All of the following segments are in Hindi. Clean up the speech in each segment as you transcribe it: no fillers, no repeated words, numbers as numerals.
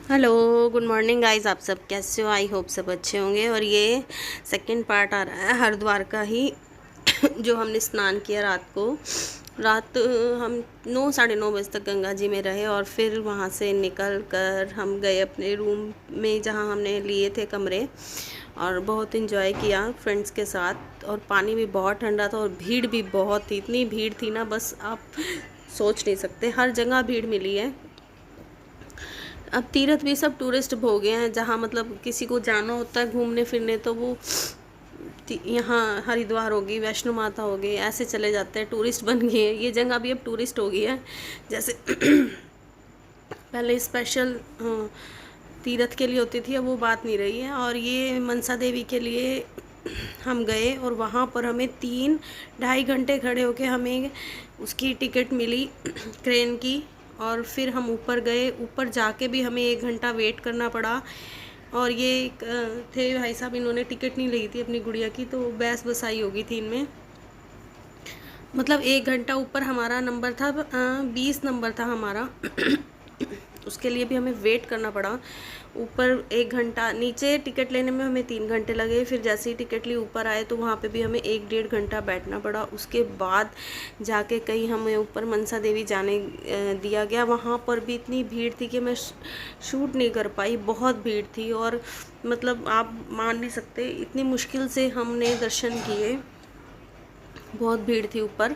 Hello, good morning guys. आप सब कैसे हो? आई होप सब अच्छे होंगे। और ये सेकंड पार्ट आ रहा है हरिद्वार का ही जो हमने स्नान किया रात को। रात हम 9 साढ़े 9 बजे तक गंगा जी में रहे और फिर वहाँ से निकल कर हम गए अपने रूम में जहाँ हमने लिए थे कमरे, और बहुत इन्जॉय किया फ्रेंड्स के साथ। और पानी भी बहुत ठंडा था और भीड़ भी बहुत थी, इतनी भीड़ थी ना, बस आप सोच नहीं सकते। हर जगह भीड़ मिली है। अब तीर्थ भी सब टूरिस्ट हो गए हैं, जहाँ मतलब किसी को जाना होता है घूमने फिरने तो वो यहाँ हरिद्वार होगी, वैष्णो माता होगी, ऐसे चले जाते हैं, टूरिस्ट बन गए हैं। ये जगह भी अब टूरिस्ट हो गई है। जैसे पहले स्पेशल तीर्थ के लिए होती थी, अब वो बात नहीं रही है। और ये मनसा देवी के लिए हम गए और वहाँ पर हमें 3 ढाई घंटे खड़े होके हमें उसकी टिकट मिली क्रेन की। और फिर हम ऊपर गए, ऊपर जाके भी हमें 1 घंटा वेट करना पड़ा। और ये थे भाई साहब, इन्होंने टिकट नहीं ली थी अपनी गुड़िया की, तो बहस बसाई होगी थी इनमें। मतलब 1 घंटा ऊपर हमारा नंबर था, 20 नंबर था हमारा उसके लिए भी हमें वेट करना पड़ा। ऊपर 1 घंटा, नीचे टिकट लेने में हमें 3 घंटे लगे। फिर जैसे ही टिकट ली ऊपर आए तो वहाँ पे भी हमें 1 डेढ़ घंटा बैठना पड़ा। उसके बाद जाके कहीं हमें ऊपर मनसा देवी जाने दिया गया। वहाँ पर भी इतनी भीड़ थी कि मैं शूट नहीं कर पाई, बहुत भीड़ थी। और मतलब आप मान नहीं सकते, इतनी मुश्किल से हमने दर्शन किए, बहुत भीड़ थी ऊपर।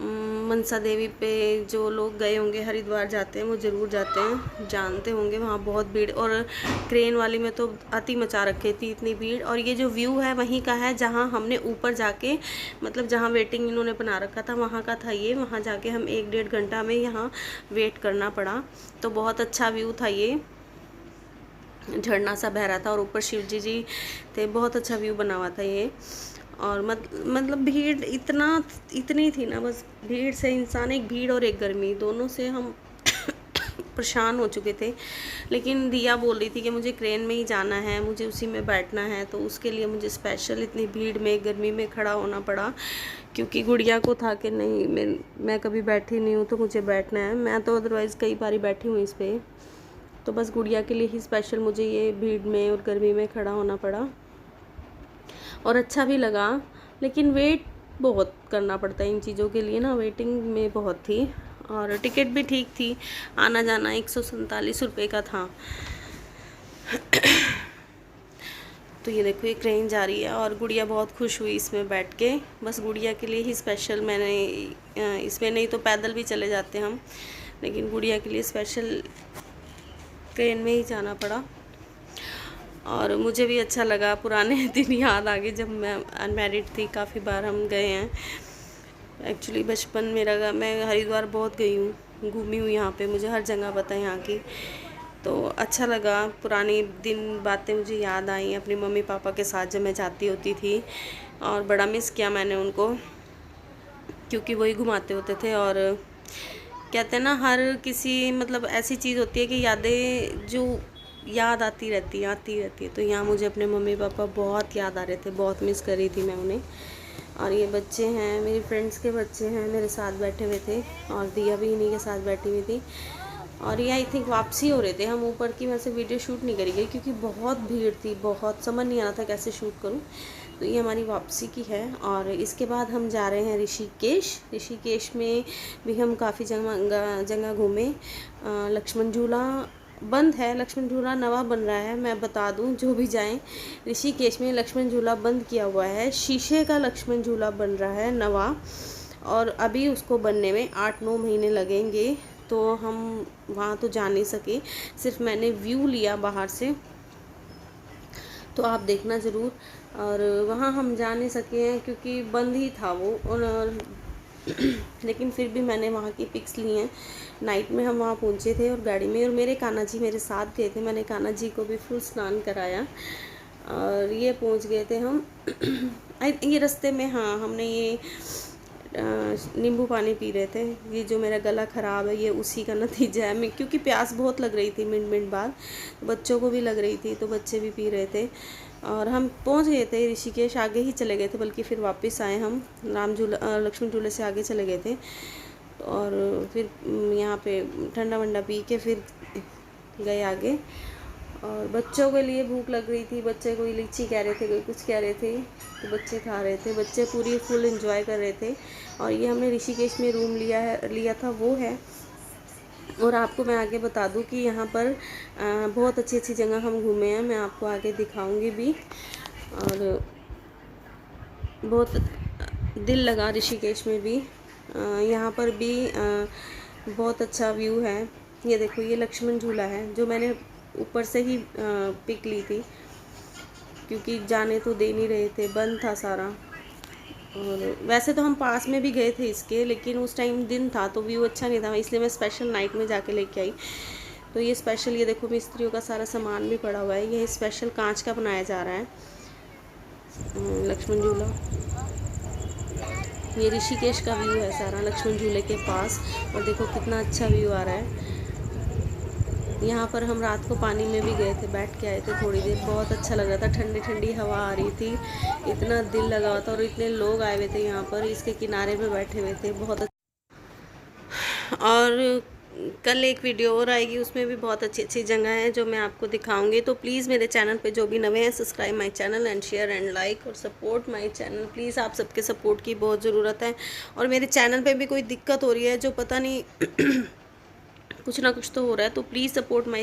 मनसा देवी पे जो लोग गए होंगे, हरिद्वार जाते हैं, वो ज़रूर जाते हैं, जानते होंगे वहाँ बहुत भीड़। और क्रेन वाली में तो अति मचा रखी थी इतनी भीड़। और ये जो व्यू है वहीं का है जहाँ हमने ऊपर जाके, मतलब जहाँ वेटिंग इन्होंने बना रखा था वहाँ का था ये। वहाँ जाके हम 1 डेढ़ घंटा हमें यहाँ वेट करना पड़ा। तो बहुत अच्छा व्यू था ये, झरना सा बह रहा था और ऊपर शिव जी थे, बहुत अच्छा व्यू बना हुआ था ये। और मतलब भीड़ इतनी थी ना, बस भीड़ से इंसान, एक भीड़ और एक गर्मी, दोनों से हम परेशान हो चुके थे। लेकिन दिया बोल रही थी कि मुझे क्रेन में ही जाना है, मुझे उसी में बैठना है, तो उसके लिए मुझे स्पेशल इतनी भीड़ में गर्मी में खड़ा होना पड़ा। क्योंकि गुड़िया को था कि नहीं, मैं कभी बैठी नहीं हूँ तो मुझे बैठना है। मैं तो अदरवाइज़ कई बारी बैठी हूँ इस पर, तो बस गुड़िया के लिए ही स्पेशल मुझे ये भीड़ में और गर्मी में खड़ा होना पड़ा। और अच्छा भी लगा, लेकिन वेट बहुत करना पड़ता है इन चीज़ों के लिए ना, वेटिंग में बहुत थी। और टिकट भी ठीक थी, आना जाना 147 रुपये का था। तो ये देखो, ये ट्रेन जा रही है और गुड़िया बहुत खुश हुई इसमें बैठ के। बस गुड़िया के लिए ही स्पेशल मैंने इसमें, नहीं तो पैदल भी चले जाते हम, लेकिन गुड़िया के लिए स्पेशल ट्रेन में ही जाना पड़ा। और मुझे भी अच्छा लगा, पुराने दिन याद आ गए जब मैं अनमैरिड थी। काफ़ी बार हम गए हैं एक्चुअली, बचपन मेरा, मैं हरिद्वार बहुत गई हूँ, घूमी हूँ यहाँ पे, मुझे हर जगह पता है यहाँ की। तो अच्छा लगा, पुरानी दिन बातें मुझे याद आई अपनी मम्मी पापा के साथ जब मैं जाती होती थी। और बड़ा मिस किया मैंने उनको, क्योंकि वही घुमाते होते थे। और कहते हैं ना, हर किसी मतलब ऐसी चीज़ होती है कि यादें जो याद आती रहती है। तो यहाँ मुझे अपने मम्मी पापा बहुत याद आ रहे थे, बहुत मिस कर रही थी मैं उन्हें। और ये बच्चे हैं, मेरी फ्रेंड्स के बच्चे हैं, मेरे साथ बैठे हुए थे, और दिया भी इन्हीं के साथ बैठी हुई थी। और ये आई थिंक वापसी हो रहे थे हम ऊपर की, वैसे वीडियो शूट नहीं करी गई क्योंकि बहुत भीड़ थी, बहुत समझ नहीं आ रहा था कैसे शूट करूँ। तो ये हमारी वापसी की है। और इसके बाद हम जा रहे हैं ऋषिकेश में भी हम काफ़ी जगह घूमे। लक्ष्मण झूला बंद है, लक्ष्मण झूला नवा बन रहा है। मैं बता दूं, जो भी जाएं, ऋषिकेश में लक्ष्मण झूला बंद किया हुआ है, शीशे का लक्ष्मण झूला बन रहा है नवा। और अभी उसको बनने में 8-9 महीने लगेंगे, तो हम वहाँ तो जा नहीं सके, सिर्फ मैंने व्यू लिया बाहर से, तो आप देखना ज़रूर। और वहाँ हम जा नहीं सके हैं क्योंकि बंद ही था वो। और लेकिन फिर भी मैंने वहाँ की पिक्स ली हैं। नाइट में हम वहाँ पहुँचे थे और गाड़ी में, और मेरे कान्हा जी मेरे साथ गए थे, मैंने कान्हा जी को भी फुल स्नान कराया। और ये पहुँच गए थे हम ये रास्ते में, हाँ, हमने ये नींबू पानी पी रहे थे। ये जो मेरा गला ख़राब है ये उसी का नतीजा है। मैं, क्योंकि प्यास बहुत लग रही थी मिनट बाद, बच्चों को भी लग रही थी, तो बच्चे भी पी रहे थे। और हम पहुंच गए थे ऋषिकेश, आगे ही चले गए थे, बल्कि फिर वापस आए हम, लक्ष्मण झूले से आगे चले गए थे। और फिर यहाँ पे ठंडा वंडा पी के फिर गए आगे। और बच्चों के लिए भूख लग रही थी, बच्चे कोई लीची कह रहे थे, कोई कुछ कह रहे थे, तो बच्चे खा रहे थे, बच्चे पूरी फुल एंजॉय कर रहे थे। और ये हमने ऋषिकेश में रूम लिया था वो है। और आपको मैं आगे बता दूं कि यहाँ पर बहुत अच्छी अच्छी जगह हम घूमे हैं, मैं आपको आगे दिखाऊंगी भी। और बहुत दिल लगा ऋषिकेश में भी। यहाँ पर भी बहुत अच्छा व्यू है। ये देखो, ये लक्ष्मण झूला है जो मैंने ऊपर से ही पिक ली थी, क्योंकि जाने तो दे नहीं रहे थे, बंद था सारा। और वैसे तो हम पास में भी गए थे इसके, लेकिन उस टाइम दिन था तो व्यू अच्छा नहीं था, इसलिए मैं स्पेशल नाइट में जाके लेके आई। तो ये स्पेशल, ये देखो मिस्त्रियों का सारा सामान भी पड़ा हुआ है। ये स्पेशल कांच का बनाया जा रहा है लक्ष्मण झूला। ये ऋषिकेश का व्यू है सारा लक्ष्मण झूले के पास। और देखो कितना अच्छा व्यू आ रहा है। यहाँ पर हम रात को पानी में भी गए थे, बैठ के आए थे थोड़ी देर, बहुत अच्छा लग रहा था, ठंडी ठंडी हवा आ रही थी, इतना दिल लगा हुआ था। और इतने लोग आए हुए थे यहाँ पर, इसके किनारे पे बैठे हुए थे, बहुत अच्छा। और कल एक वीडियो और आएगी, उसमें भी बहुत अच्छी अच्छी जगह है जो मैं आपको दिखाऊंगी। तो प्लीज़ मेरे चैनल पे जो भी नए हैं, subscribe my channel and share and like और सपोर्ट माय चैनल। प्लीज़ आप सबके सपोर्ट की बहुत ज़रूरत है। और मेरे चैनल पे भी कोई दिक्कत हो रही है, जो पता नहीं कुछ ना कुछ तो हो रहा है, तो प्लीज़ सपोर्ट माय